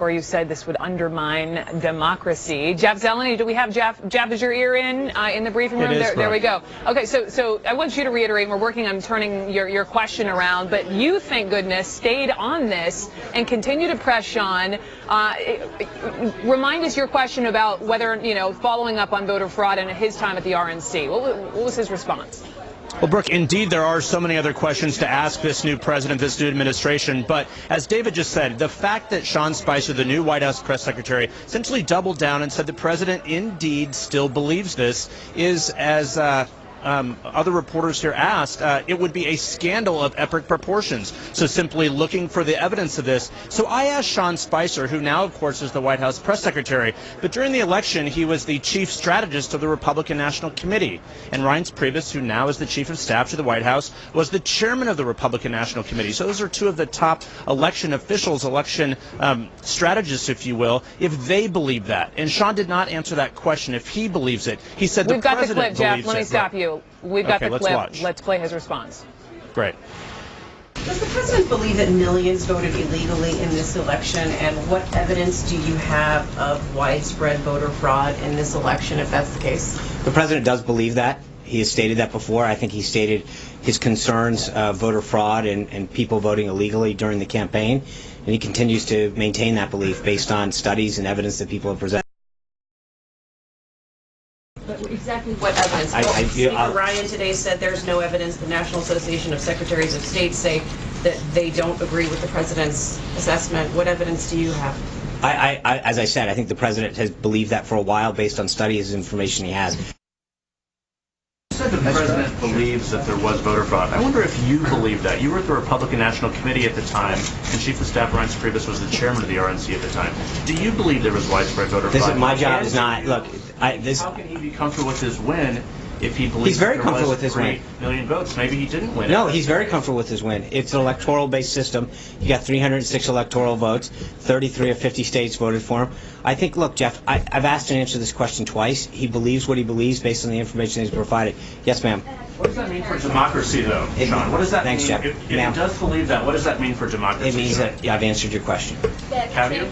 Or you said this would undermine democracy. Jeff Zeleny, do we have Jeff? Jeff, is your ear in the briefing room? There we go. Okay, so I want you to reiterate. We're working on turning your question around, but you, thank goodness, stayed on this and continue to press Sean. Remind us your question about whether, following up on voter fraud and his time at the RNC. What was his response? Well, Brooke, indeed, there are so many other questions to ask this new president, this new administration. But as David just said, the fact that Sean Spicer, the new White House press secretary, essentially doubled down and said the president indeed still believes this is, as other reporters here asked, it would be a scandal of epic proportions. So simply looking for the evidence of this. So I asked Sean Spicer, who now, of course, is the White House press secretary, but during the election, he was the chief strategist of the Republican National Committee. And Reince Priebus, who now is the chief of staff to the White House, was the chairman of the Republican National Committee. So those are two of the top election officials, election strategists, if you will, if they believe that. And Sean did not answer that question if he believes it. He said the president believes it. We've got the clip, Jeff. Let me stop you. We've got the clip. Watch. Let's play his response. Great. Does the president believe that millions voted illegally in this election? And what evidence do you have of widespread voter fraud in this election, if that's the case? The president does believe that. He has stated that before. I think he stated his concerns of voter fraud and people voting illegally during the campaign. And he continues to maintain that belief based on studies and evidence that people have presented. But exactly what evidence? Speaker Ryan today said there's no evidence. The National Association of Secretaries of State say that they don't agree with the president's assessment. What evidence do you have? As I said, I think the president has believed that for a while based on studies and information he has. You said the president believes that there was voter fraud. I wonder if you believe that. You were at the Republican National Committee at the time, and Chief of Staff Reince Priebus was the chairman of the RNC at the time. Do you believe there was widespread voter fraud? My job is not. Look, how can he be comfortable with his win if he believes he's very there comfortable was with his 3 win. million votes? Maybe he didn't win. No, he's very comfortable with his win. It's an electoral-based system. You got 306 electoral votes. 33 of 50 states voted for him. I think, look, Jeff, I've asked and answered this question twice. He believes what he believes based on the information he's provided. Yes, ma'am. What does that mean for democracy, though, Sean? What does that mean? Thanks, Jeff. If he does believe that, what does that mean for democracy? It means that I've answered your question. Have you?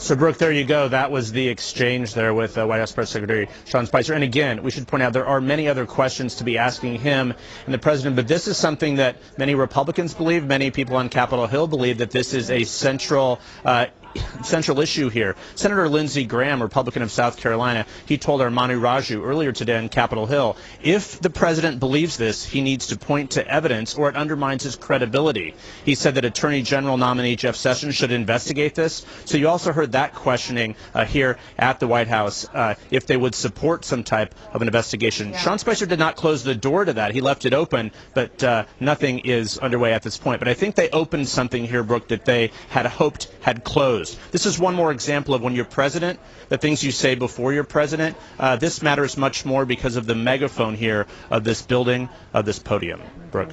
So, Brooke, there you go. That was the exchange there with White House Press Secretary Sean Spicer. And again, we should point out there are many other questions to be asking him and the president, but this is something that many Republicans believe, many people on Capitol Hill believe that this is a central issue here. Senator Lindsey Graham, Republican of South Carolina, he told our Manu Raju earlier today on Capitol Hill, if the president believes this, he needs to point to evidence or it undermines his credibility. He said that Attorney General nominee Jeff Sessions should investigate this. So you also heard that questioning here at the White House, if they would support some type of an investigation. Yeah. Sean Spicer did not close the door to that. He left it open, but nothing is underway at this point. But I think they opened something here, Brooke, that they had hoped had closed. This is one more example of when you're president, the things you say before you're president. This matters much more because of the megaphone here of this building, of this podium. Brooke.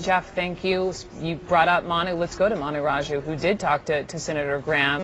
Jeff, thank you. You brought up Manu. Let's go to Manu Raju, who did talk to Senator Graham.